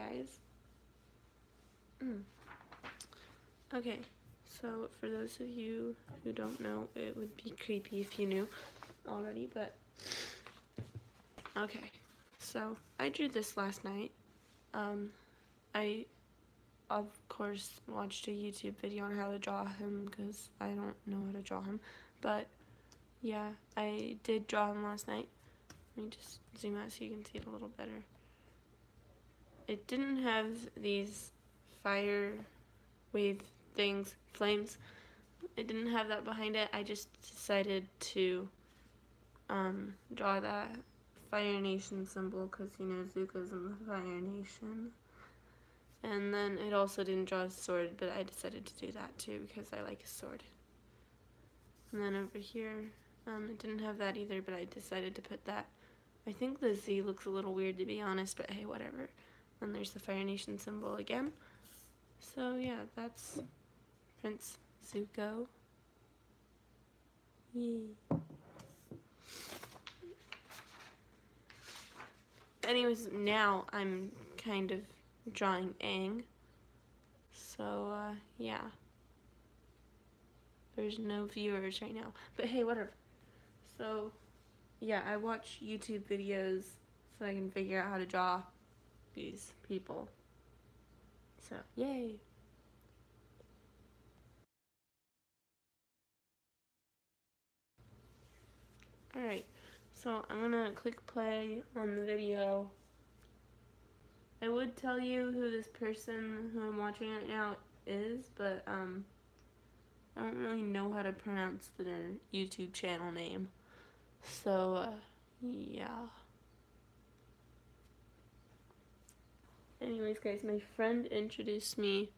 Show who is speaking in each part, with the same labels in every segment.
Speaker 1: guys. Okay, so for those of you who don't know, it would be creepy if you knew already, but okay. So I drew this last night. I of course watched a YouTube video on how to draw him because I don't know how to draw him, but yeah, I did draw him last night. Let me just zoom out so you can see it a little better. It didn't have these fire wave things, flames. It didn't have that behind it. I just decided to draw that Fire Nation symbol because, you know, Zuko's in the Fire Nation. And then it also didn't draw a sword, but I decided to do that too because I like a sword. And then over here, it didn't have that either, but I decided to put that. I think the Z looks a little weird to be honest, but hey, whatever. Then there's the Fire Nation symbol again. So yeah, that's Prince Zuko. Yay. Anyways, now I'm kind of drawing Aang. So, yeah. There's no viewers right now. But hey, whatever. So, yeah, I watch YouTube videos so I can figure out how to draw these people. So, yay. Alright, so I'm gonna click play on the video. I would tell you who this person who I'm watching right now is, but I don't really know how to pronounce their YouTube channel name. So, yeah. Anyways, guys, my friend introduced me,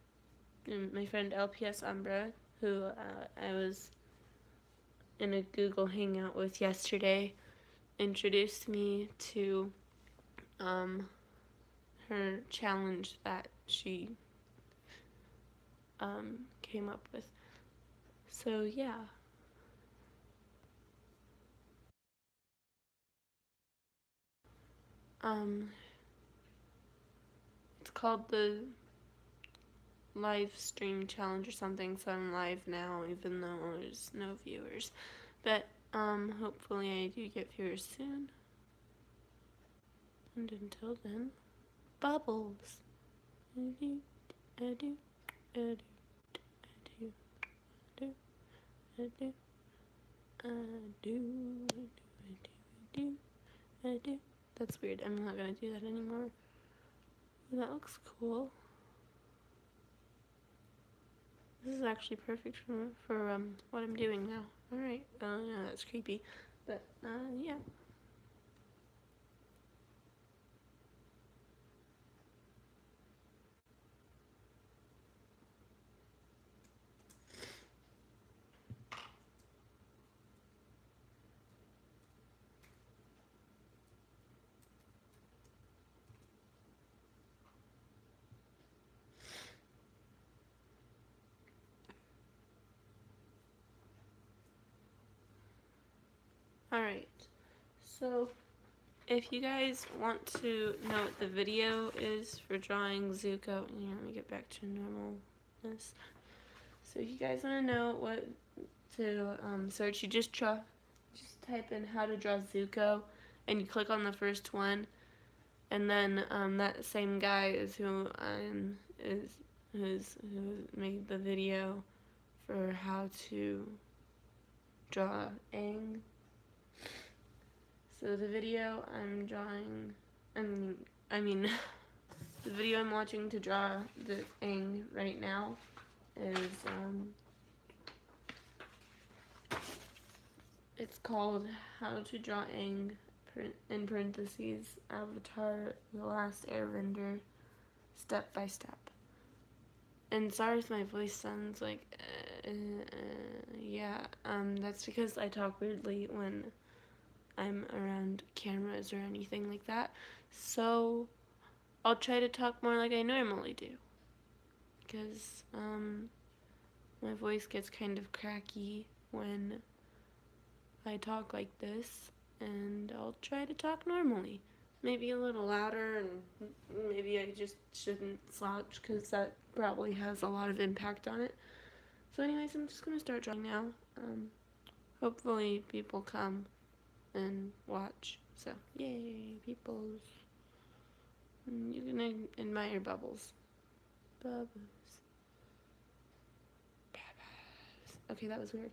Speaker 1: my friend LPS Umbra, who I was in a Google Hangout with yesterday, introduced me to her challenge that she came up with. So, yeah. It's called the live stream challenge or something, so I'm live now even though there's no viewers. But hopefully I do get viewers soon. And until then, bubbles. That's weird. I'm not gonna do that anymore. That looks cool. This is actually perfect for what I'm doing now. Alright, yeah, that's creepy. But, yeah. Alright, so if you guys want to know what the video is for drawing Zuko, here, let me get back to normalness. So if you guys want to know what to search, you just type in how to draw Zuko, and you click on the first one, and then that same guy is who who made the video for how to draw Aang. So the video I'm drawing, I mean, the video I'm watching to draw the Aang right now is, it's called How to Draw Aang, in parentheses, Avatar, The Last Airbender, Step by Step. And sorry if my voice sounds like, yeah, that's because I talk weirdly when I'm around cameras or anything like that. So I'll try to talk more like I normally do, because my voice gets kind of cracky when I talk like this, and I'll try to talk normally. maybe a little louder, and maybe I just shouldn't slouch because that probably has a lot of impact on it. So anyways, I'm just going to start drawing now. Hopefully people come and watch. So, yay, peoples. You can admire Bubbles. Bubbles. Bubbles. Okay, that was weird.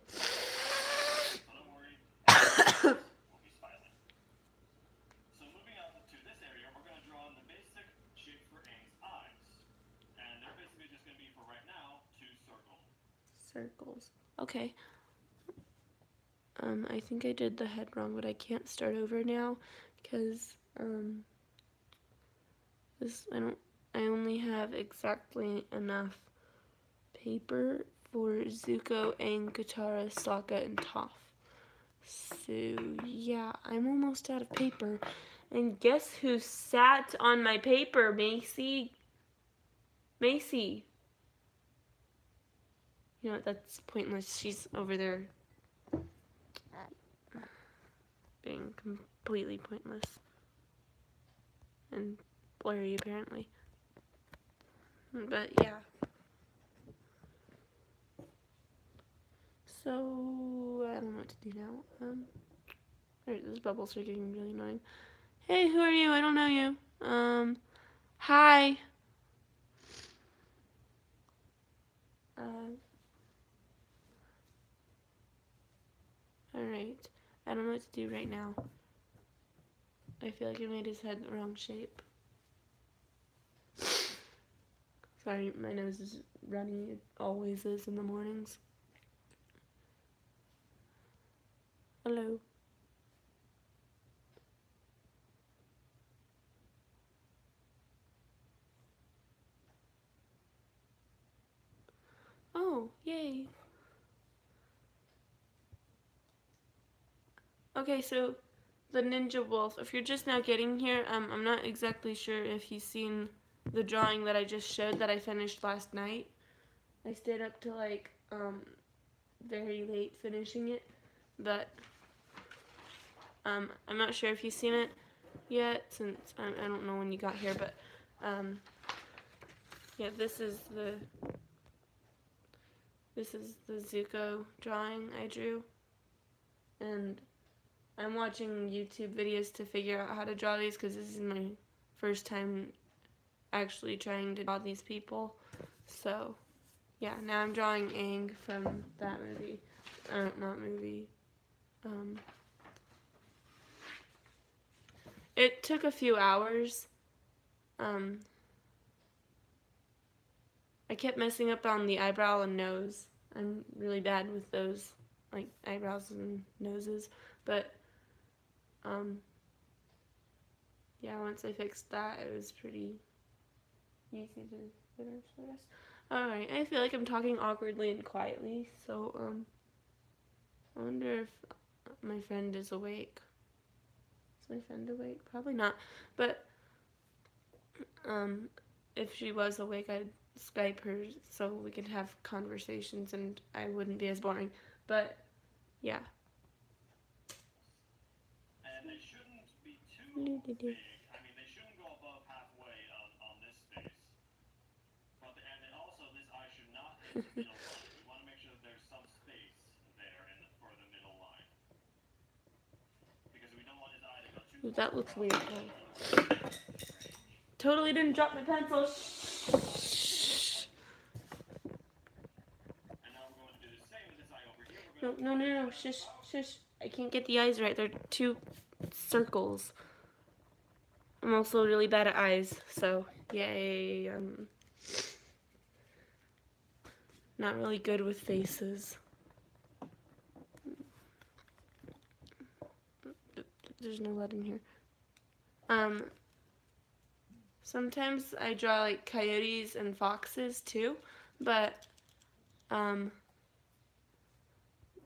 Speaker 1: Circles. Okay. I think I did the head wrong, but I can't start over now because I only have exactly enough paper for Zuko, Aang, Katara, Sokka, and Toph. So yeah, I'm almost out of paper. And guess who sat on my paper, Macy? Macy. You know what, that's pointless. She's over there being completely pointless. And blurry, apparently. But yeah. So, I don't know what to do now. Alright, those bubbles are getting really annoying. Hey, who are you? I don't know you. Hi. Alright. I don't know what to do right now. I feel like I made his head the wrong shape. Sorry, my nose is runny. It always is in the mornings. Hello. Oh, yay. Okay, so the Ninja Wolf. If you're just now getting here, I'm not exactly sure if you've seen the drawing that I just showed that I finished last night. I stayed up till like very late finishing it, but I'm not sure if you've seen it yet since I don't know when you got here, but yeah, this is the Zuko drawing I drew, and I'm watching YouTube videos to figure out how to draw these because this is my first time actually trying to draw these people. So yeah, now I'm drawing Aang from that movie. Not movie. It took a few hours. I kept messing up on the eyebrow and nose. I'm really bad with those, like eyebrows and noses. But yeah, once I fixed that, it was pretty easy to finish the rest. Alright, I feel like I'm talking awkwardly and quietly, so I wonder if my friend is awake. Is my friend awake? Probably not. But if she was awake, I'd Skype her so we could have conversations and I wouldn't be as boring. But yeah.
Speaker 2: And they shouldn't be too big. I mean, they shouldn't go above halfway on this space. And also, this eye should not hit the middle line. We want to make sure that there's some space there for the middle line. Because we don't want his eye to go too far.
Speaker 1: That looks weird. Totally didn't drop my pencil.
Speaker 2: And now we're going to do the same with this eye over here.
Speaker 1: No. Shush, shush. I can't get the eyes right. They're two circles. I'm also really bad at eyes, so yay. Not really good with faces. There's no lead in here. Sometimes I draw like coyotes and foxes too, but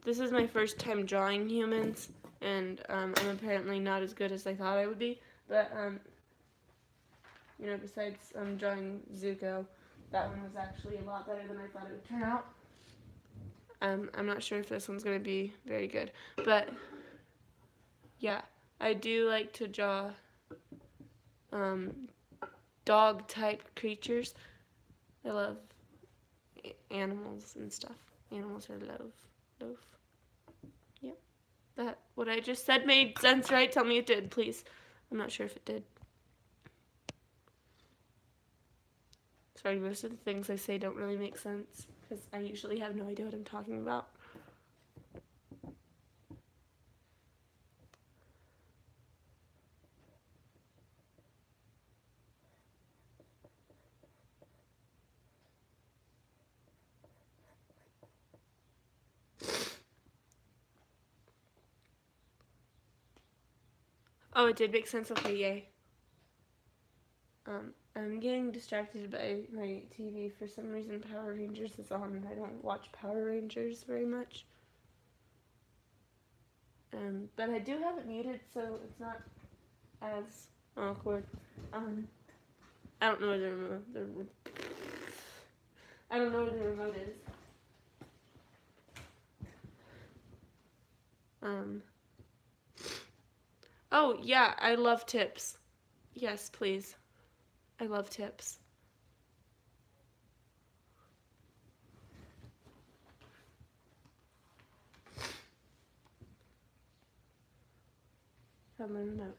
Speaker 1: this is my first time drawing humans, and I'm apparently not as good as I thought I would be. But you know, besides drawing Zuko, that one was actually a lot better than I thought it would turn out. I'm not sure if this one's gonna be very good, but yeah, I do like to draw dog type creatures. I love animals and stuff. Animals are love. Yep. That what I just said made sense, right? Tell me it did, please. I'm not sure if it did. Sorry, most of the things I say don't really make sense because I usually have no idea what I'm talking about. Oh, it did make sense. Okay, yay. I'm getting distracted by my TV. For some reason, Power Rangers is on, and I don't watch Power Rangers very much. But I do have it muted, so it's not as awkward. I don't know where the remote. I don't know where the remote is. Oh yeah, I love tips. Yes, please. I love tips. From my remote.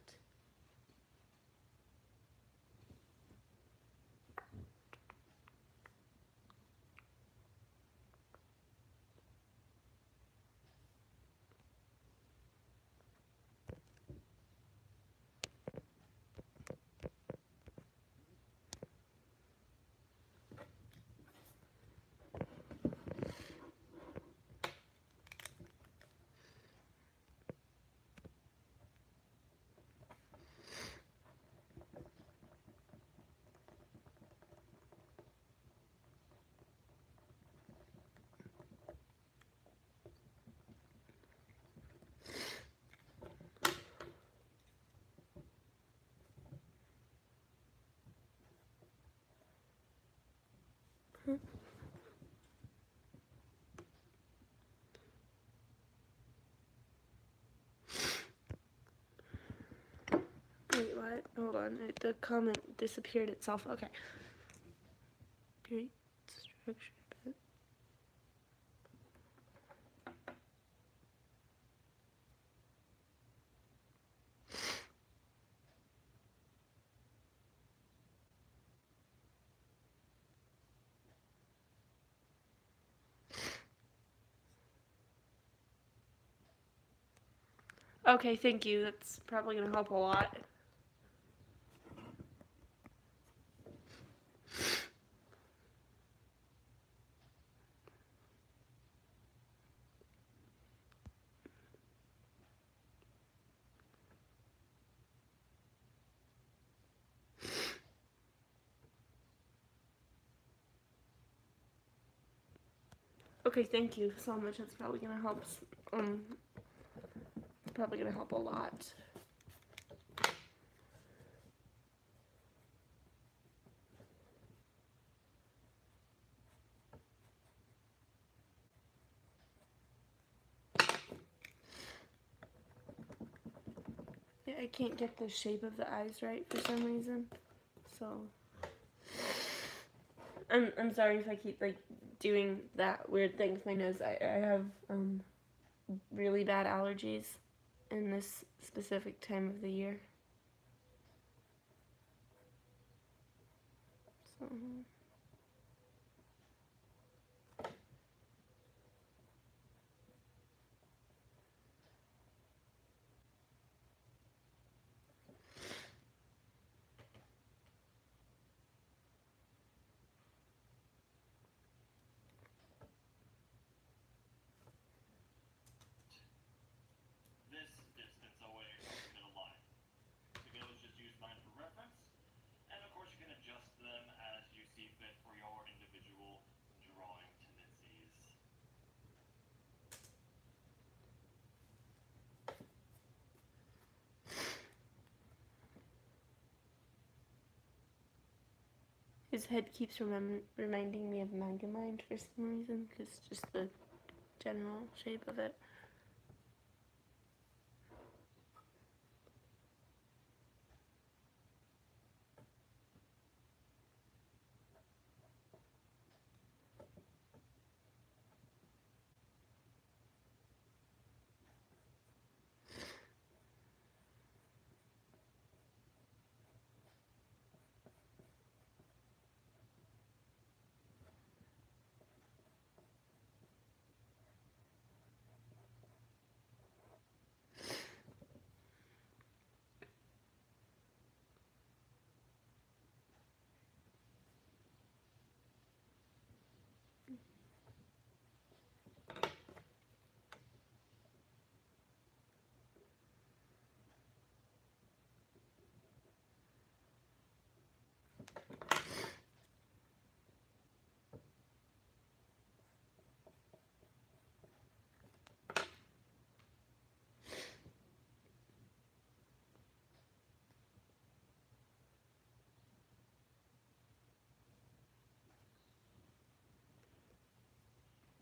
Speaker 1: Wait, what? Hold on. The comment disappeared itself. Okay. Great structure. Okay, thank you. That's probably going to help a lot. Okay, thank you so much. That's probably going to help. Probably going to help a lot. Yeah, I can't get the shape of the eyes right for some reason. So I'm sorry if I keep like doing that weird thing with my nose. I have really bad allergies in this specific time of the year. So
Speaker 2: This distance away from the middle line. To be able to just use mine for reference, and of course you can adjust them as you see fit for your individual drawing tendencies.
Speaker 1: his head keeps reminding me of Megamind for some reason, because just the general shape of it.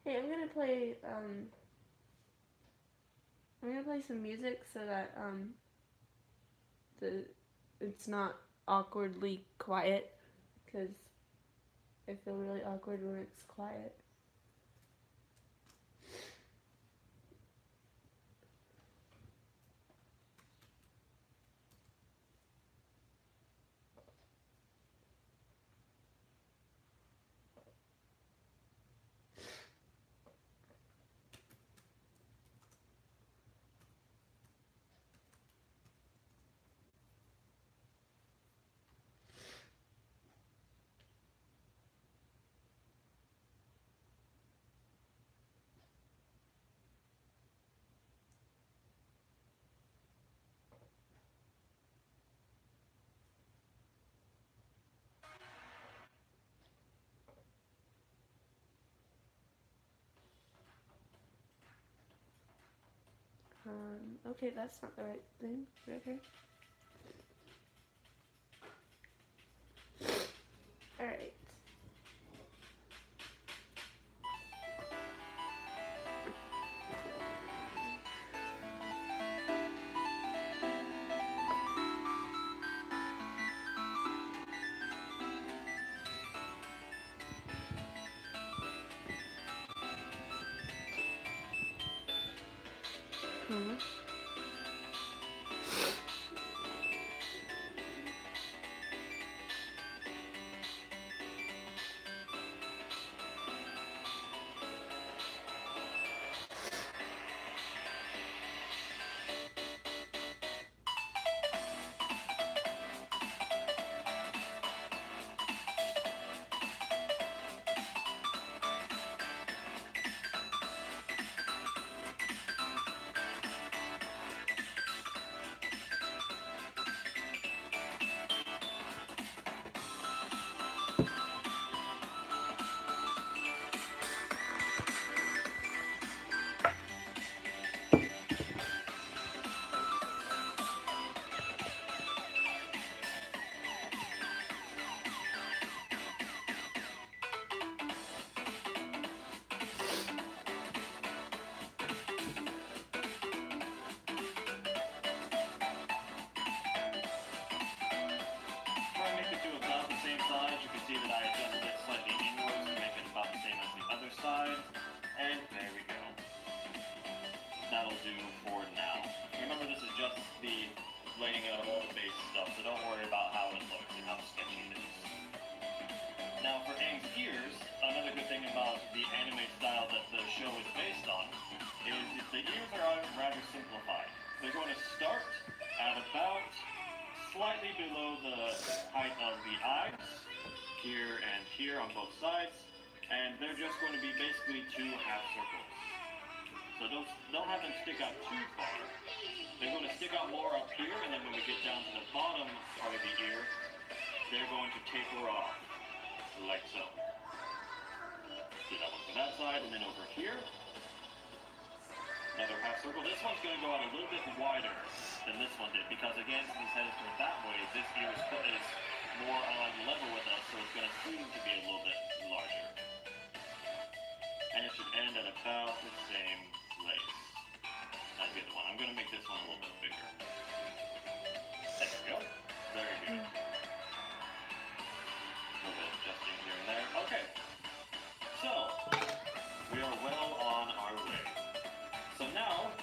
Speaker 1: Hey, I'm gonna play some music so that the it's not awkwardly quiet, because I feel really awkward when it's quiet. Okay, that's not the right thing. Okay. Alright. Hmm.
Speaker 2: Try and make it to about the same size. You can see that I adjusted it slightly inwards to make it about the same as the other side. And there we go. That'll do for now. Remember, this is just the laying out of all the base stuff, so don't worry about how it looks and how sketchy it is. Now for Aang's ears, another good thing about the anime style that the show is based on is the ears are rather simplified. They're going to start at about slightly below the height of the eyes, here and here on both sides, and they're just going to be basically two half circles. So don't have them stick out too far. They're going to stick out more up here, and then when we get down to the bottom part of the ear, they're going to taper off, like so. Do that one for that side, and then over here, another half circle. This one's going to go out a little bit wider than this one did, because again, since his head is turned that way, this ear is more on level with us, so it's going to seem to be a little bit larger. And it should end at about the same place. That's a good one. I'm going to make this one a little bit bigger. There we go. Very good. A little bit of adjusting here and there. Okay. So, we are well on our way. So now,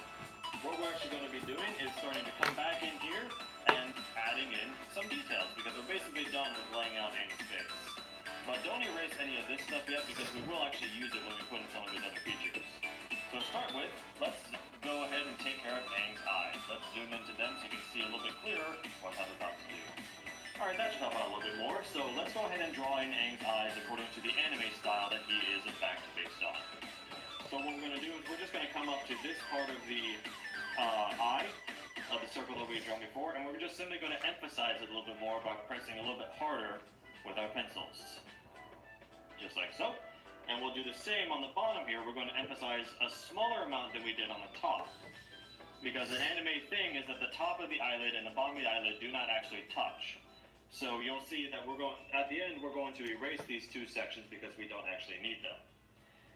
Speaker 2: what we're actually going to be doing is starting to come back in here and adding in some details, because we're basically done with laying out Aang's face. But don't erase any of this stuff yet, because we will actually use it when we put in some of his other features. So to start with, let's go ahead and take care of Aang's eyes. Let's zoom into them so you can see a little bit clearer what I'm about to do. Alright, that should help out a little bit more. So let's go ahead and draw in Aang's eyes according to the anime style that he is in fact based on. So what we're going to do is we're just going to come up to this part of the eye of the circle that we had drawn before, and we're just simply going to emphasize it a little bit more by pressing a little bit harder with our pencils. Just like so. And we'll do the same on the bottom here. We're going to emphasize a smaller amount than we did on the top. Because an anime thing is that the top of the eyelid and the bottom of the eyelid do not actually touch. So you'll see that at the end, we're going to erase these two sections because we don't actually need them.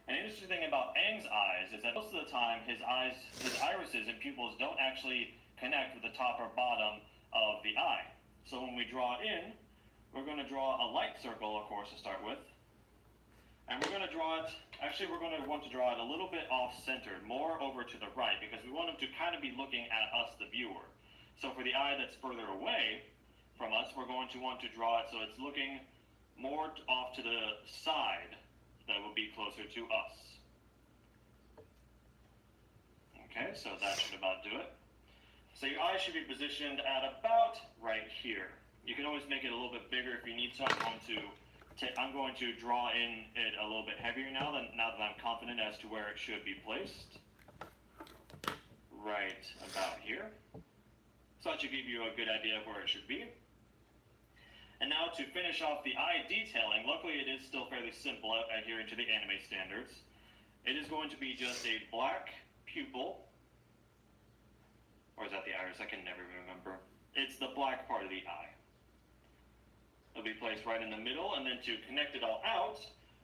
Speaker 2: An interesting thing about Aang's eyes is that most of the time his irises and pupils don't actually connect with the top or bottom of the eye. So when we draw in, we're going to draw a light circle, of course, to start with. And we're going to draw it, actually we're going to want to draw it a little bit off-center, more over to the right, because we want him to kind of be looking at us, the viewer. So for the eye that's further away from us, we're going to want to draw it so it's looking more off to the side that will be closer to us. Okay, so that should about do it. So your eye should be positioned at about right here. You can always make it a little bit bigger if you need to. I'm going to draw in it a little bit heavier now that I'm confident as to where it should be placed. Right about here. So that should give you a good idea of where it should be. And now to finish off the eye detailing, luckily it is still fairly simple adhering to the anime standards. It is going to be just a black pupil. Or is that the iris? I can never remember. It's the black part of the eye. It'll be placed right in the middle, and then to connect it all out,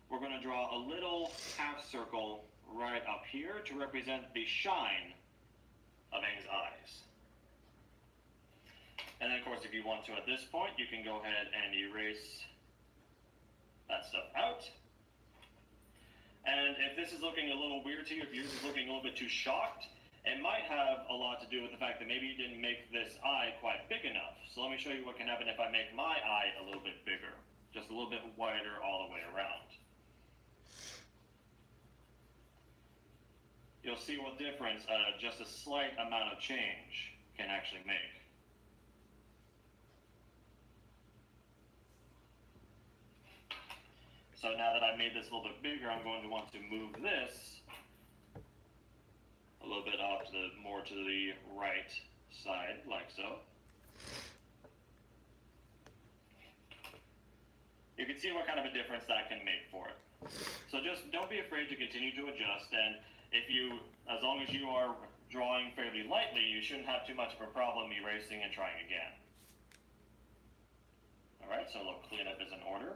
Speaker 2: we're going to draw a little half circle right up here to represent the shine of Aang's eyes. And then, of course, if you want to at this point, you can go ahead and erase that stuff out. And if this is looking a little weird to you, if yours is looking a little bit too shocked, it might have a lot to do with the fact that maybe you didn't make this eye quite big enough. So let me show you what can happen if I make my eye a little bit bigger. Just a little bit wider all the way around. You'll see what difference just a slight amount of change can actually make. So now that I've made this a little bit bigger, I'm going to want to move this a little bit off to more to the right side, like so. You can see what kind of a difference that can make for it. So just don't be afraid to continue to adjust, and as long as you are drawing fairly lightly, you shouldn't have too much of a problem erasing and trying again. All right, so look, cleanup is in order.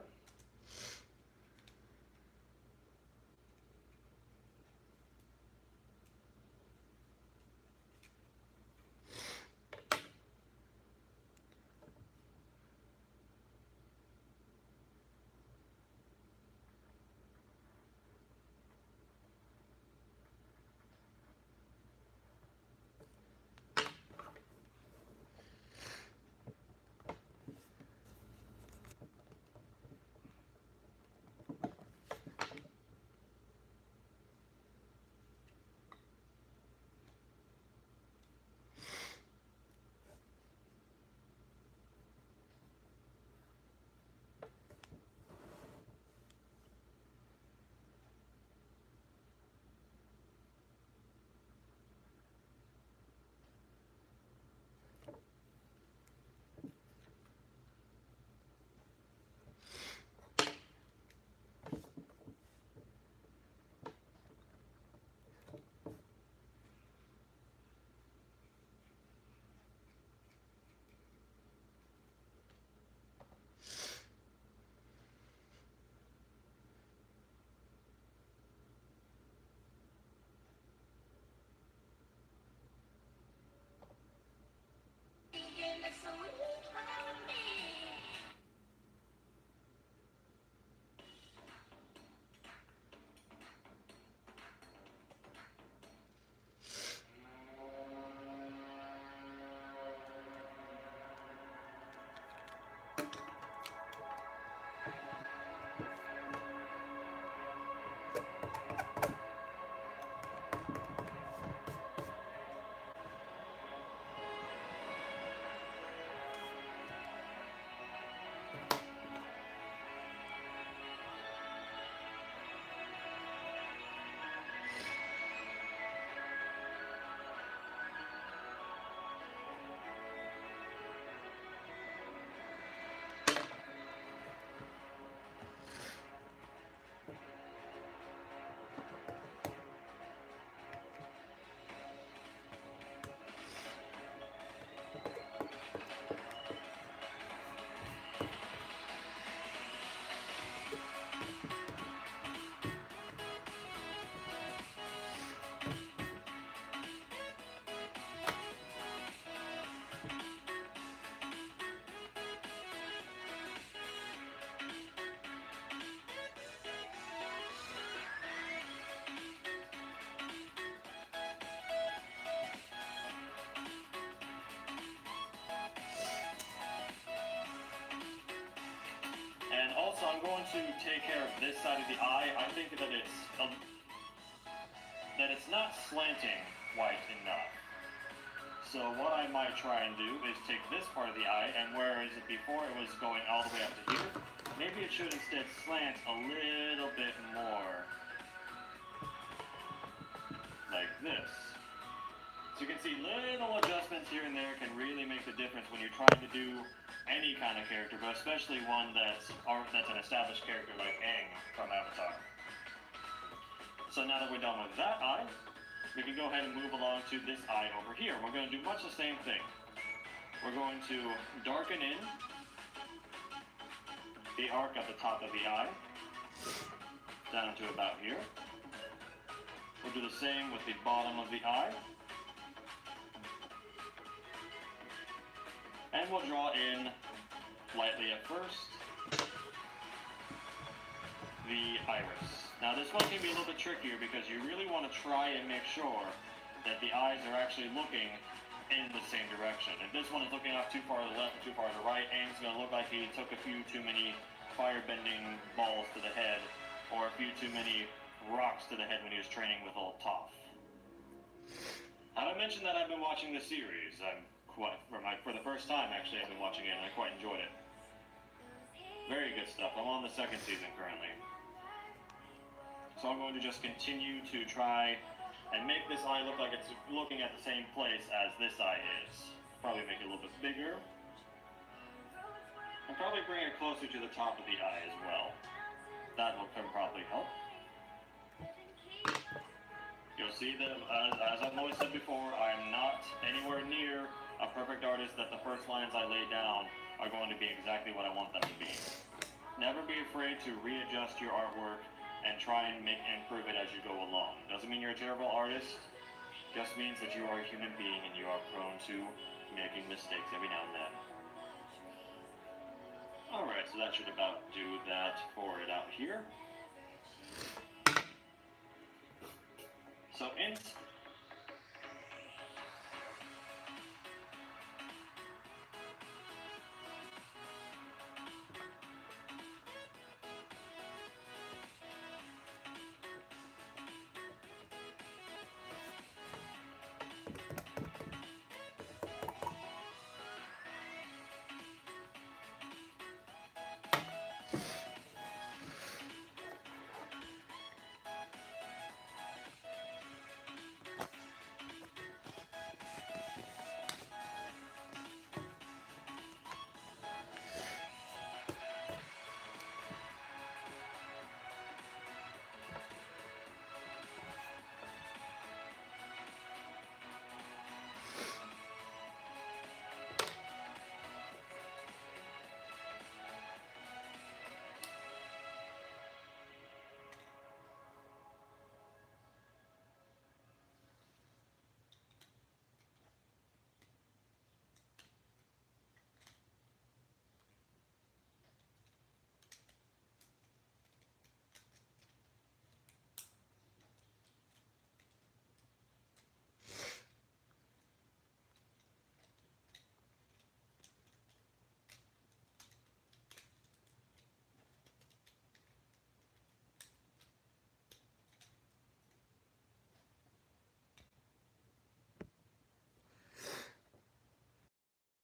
Speaker 2: so I'm going to take care of this side of the eye. I think that it's not slanting quite enough. So what I might try and do is take this part of the eye, and whereas before it was going all the way up to here, maybe it should instead slant a little bit more. Like this. So you can see little adjustments here and there can really make the difference when you're trying to do any kind of character, but especially one that's an established character like Aang from Avatar. So now that we're done with that eye, we can go ahead and move along to this eye over here. We're going to do much the same thing. We're going to darken in the arc at the top of the eye, down to about here. We'll do the same with the bottom of the eye. And we'll draw in lightly at first the iris. Now this one can be a little bit trickier because you really want to try and make sure that the eyes are actually looking in the same direction. If this one is looking off too far to the left or too far to the right, Aang's going to look like he took a few too many fire-bending balls to the head, or a few too many rocks to the head when he was training with old Toph. Now I mentioned that I've been watching the series. For the first time actually I've been watching it and I quite enjoyed it. Very good stuff. I'm on the second season currently. So I'm going to just continue to try and make this eye look like it's looking at the same place as this eye is. Probably make it a little bit bigger. And probably bring it closer to the top of the eye as well. That will probably help. You'll see that, as I've always said before, I am not anywhere near a perfect artist that the first lines I lay down are going to be exactly what I want them to be. Never be afraid to readjust your artwork and try and improve it as you go along. Doesn't mean you're a terrible artist, just means that you are a human being and you are prone to making mistakes every now and then. Alright, so that should about do that for it out here. So